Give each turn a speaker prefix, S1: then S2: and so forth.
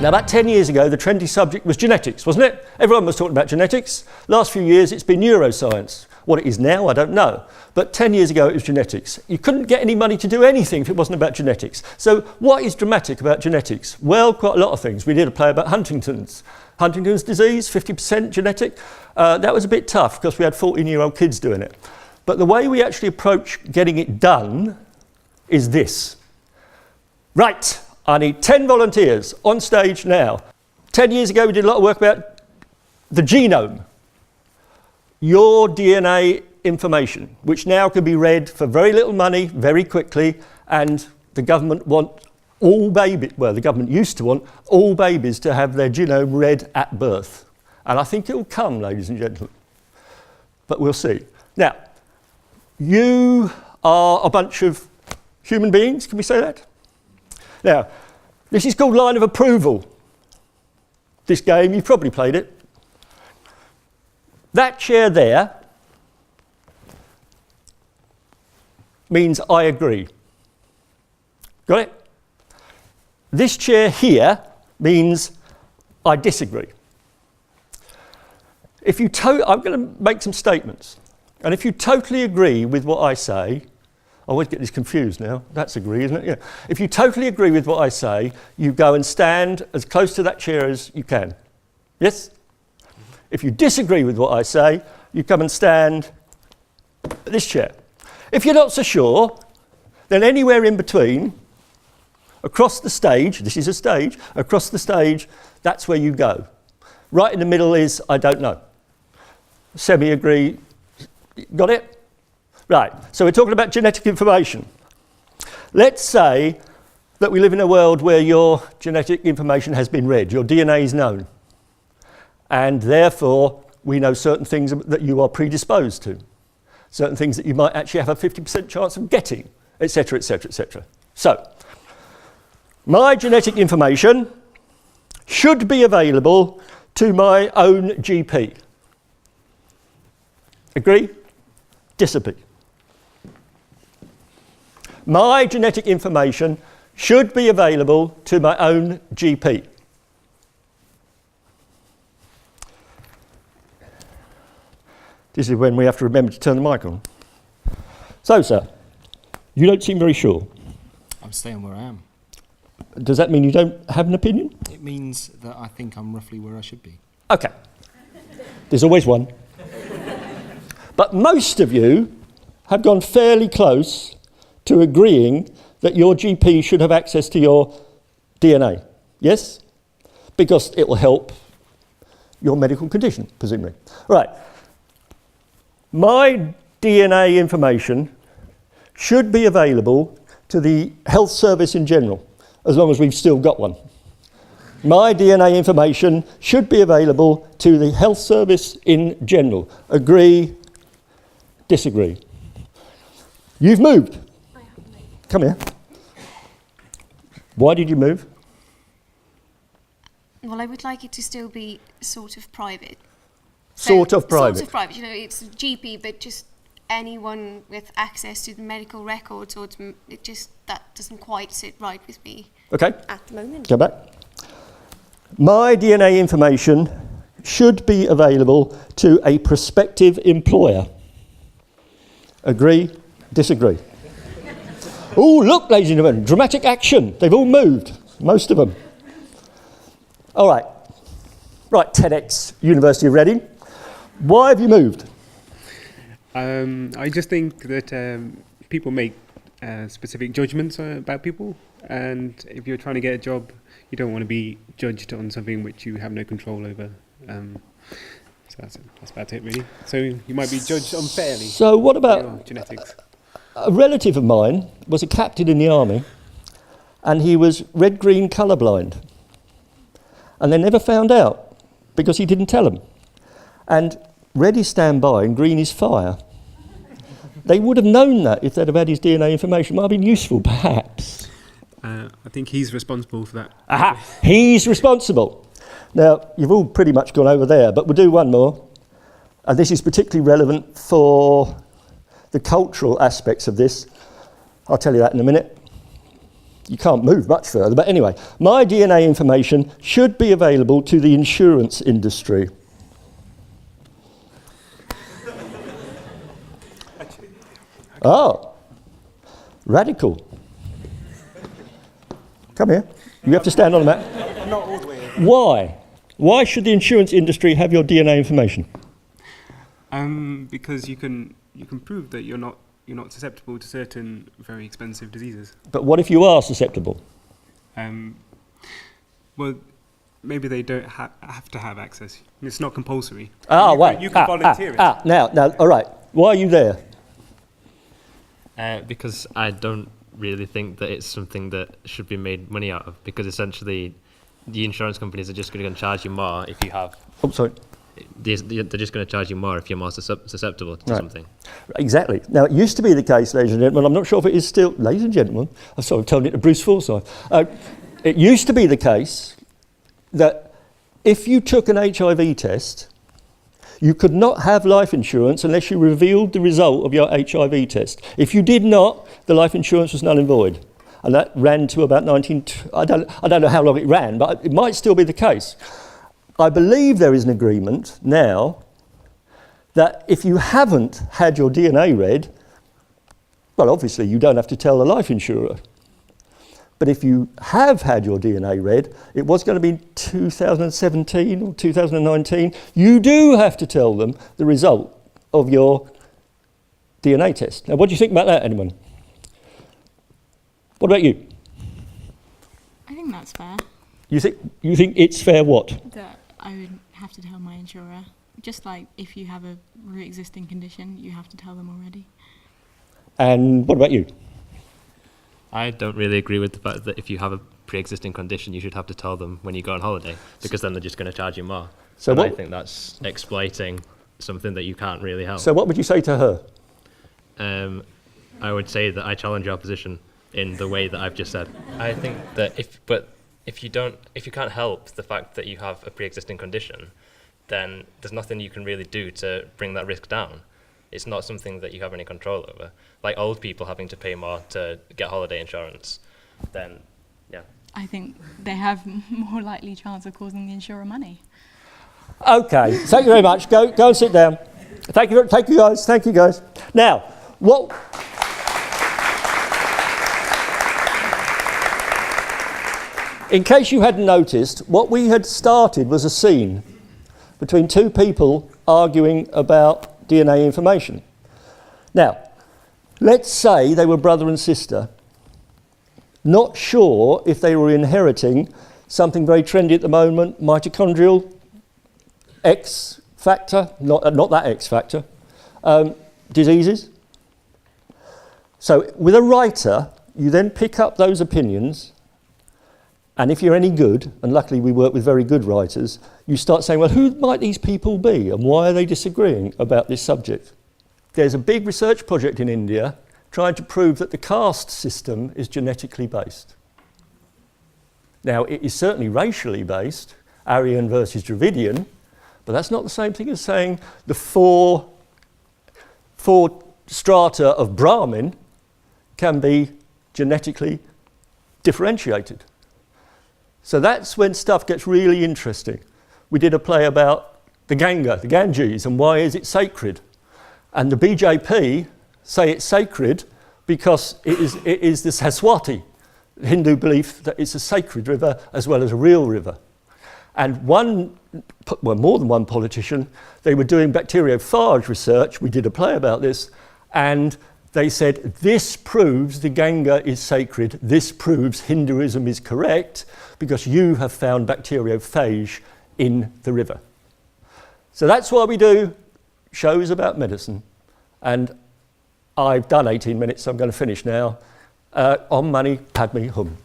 S1: Now, about 10 years ago, the trendy subject was genetics, wasn't it? Everyone was talking about genetics. Last few years, it's been neuroscience. What it is now, I don't know. But 10 years ago, it was genetics. You couldn't get any money to do anything if it wasn't about genetics. So what is dramatic about genetics? Well, quite a lot of things. We did a play about Huntington's disease, 50% genetic. That was a bit tough because we had 14-year-old kids doing it. But the way we actually approach getting it done is this. Right, I need 10 volunteers on stage now. 10 years ago, we did a lot of work about the genome. Your DNA information, which now can be read for very little money, very quickly, and the government want all babies, well, the government used to want all babies to have their genome read at birth. And I think it will come, ladies and gentlemen. But we'll see. Now, you are a bunch of human beings, can we say that? Now, this is called line of approval. This game, you've probably played it. That chair there means I agree. Got it? This chair here means I disagree. If you I'm going to make some statements. And if you totally agree with what I say, I always get this confused now. That's agree, isn't it? Yeah. If you totally agree with what I say, you go and stand as close to that chair as you can. Yes? If you disagree with what I say, you come and stand at this chair. If you're not so sure, then anywhere in between, across the stage, this is a stage, across the stage, that's where you go. Right in the middle is I don't know. Semi-agree. Got it? Right, so we're talking about genetic information. Let's say that we live in a world where your genetic information has been read, your DNA is known, and therefore we know certain things that you are predisposed to, certain things that you might actually have a 50% chance of getting, etc., etc., etc. So, my genetic information should be available to my own GP. Agree? Disagree. My genetic information should be available to my own GP. This is when we have to remember to turn the mic on. So, sir, you don't seem very sure.
S2: I'm staying where I am.
S1: Does that mean you don't have an opinion?
S2: It means that I think I'm roughly where I should be.
S1: Okay. There's always one. But most of you have gone fairly close to agreeing that your GP should have access to your DNA. Yes? Because it will help your medical condition, presumably. Right. My DNA information should be available to the health service in general, as long as we've still got one. My DNA information should be available to the health service in general. Agree, disagree. You've moved.
S3: I have moved.
S1: Come here. Why did you move?
S3: Well, I would like it to still be sort of private.
S1: Sort of private.
S3: Sort of private. You know, it's GP, but just anyone with access to the medical records, or it just, that doesn't quite sit right with me.
S1: Okay.
S3: At the moment.
S1: Go back. My DNA information should be available to a prospective employer. Agree, disagree. Oh, look, ladies and gentlemen, dramatic action. They've all moved, most of them. All right. Right, TEDxUniversityofReading. Why have you moved?
S4: I just think that people make specific judgments about people, and if you're trying to get a job, you don't want to be judged on something which you have no control over. So that's about it, really. So you might be judged unfairly.
S1: So what about
S4: genetics?
S1: A relative of mine was a captain in the army, and he was red-green colourblind, and they never found out because he didn't tell them. And red is standby and green is fire. They would have known that if they'd have had his DNA information. Might have been useful, perhaps.
S4: I think he's responsible for that.
S1: Aha! He's responsible. Now, you've all pretty much gone over there, but we'll do one more. And this is particularly relevant for the cultural aspects of this. I'll tell you that in a minute. you can't move much further, but anyway, my DNA information should be available to the insurance industry. Oh, radical. Come here. You have to stand on the mat.
S2: Not all the way.
S1: Why? Why should the insurance industry have your DNA information?
S4: Because you can prove that you're not susceptible to certain very expensive diseases.
S1: But what if you are susceptible?
S4: Well, maybe they don't have to have access. It's not compulsory.
S1: Right.
S4: You can volunteer it.
S1: Now, all right. Why are you there?
S5: Because I don't really think that it's something that should be made money out of, because essentially the insurance companies are just going to charge you more if you have...
S1: Oh, sorry.
S5: They're just going to charge you more if you're more susceptible to something.
S1: Exactly. Now, it used to be the case, ladies and gentlemen, I'm not sure if it is still... Ladies and gentlemen, I'm sorry, I'm telling it to Bruce Forsyth. It used to be the case that if you took an HIV test, you could not have life insurance unless you revealed the result of your HIV test. If you did not, the life insurance was null and void. And that ran to about I don't know how long it ran, but it might still be the case. I believe there is an agreement now that if you haven't had your DNA read, well, obviously you don't have to tell the life insurer. But if you have had your DNA read, it was going to be 2017 or 2019, you do have to tell them the result of your DNA test. Now, what do you think about that, anyone? What about you?
S6: I think that's fair.
S1: You think it's fair what?
S6: That I would have to tell my insurer. Just like if you have a pre-existing condition, you have to tell them already. And
S1: what about you?
S5: I don't really agree with the fact that if you have a pre-existing condition, you should have to tell them when you go on holiday, because then they're just going to charge you more. So I think that's exploiting something that you can't really help.
S1: So what would you say to her?
S5: I would say that I challenge your position in the way that I've just said. I think that if you can't help the fact that you have a pre-existing condition, then there's nothing you can really do to bring that risk down. It's not something that you have any control over. Like old people having to pay more to get holiday insurance, then, yeah.
S6: I think they have more likely chance of causing the insurer money.
S1: Okay, thank you very much. Go and sit down. Thank you guys. Now, what... In case you hadn't noticed, what we had started was a scene between two people arguing about DNA information. Now, let's say they were brother and sister, not sure if they were inheriting something very trendy at the moment, mitochondrial X factor, not that X factor, diseases. So with a writer, you then pick up those opinions, and if you're any good, and luckily we work with very good writers, you start saying, well, who might these people be and why are they disagreeing about this subject? There's a big research project in India trying to prove that the caste system is genetically based. Now, it is certainly racially based, Aryan versus Dravidian, but that's not the same thing as saying the four strata of Brahmin can be genetically differentiated. So that's when stuff gets really interesting. We did a play about the Ganga, the Ganges, and why is it sacred? And the BJP say it's sacred because it is the Saraswati, the Hindu belief that it's a sacred river as well as a real river. And more than one politician, they were doing bacteriophage research. We did a play about this, and they said, this proves the Ganga is sacred, this proves Hinduism is correct, because you have found bacteriophage in the river. So that's why we do shows about medicine. And I've done 18 minutes, so I'm going to finish now. On money, Padme Hum.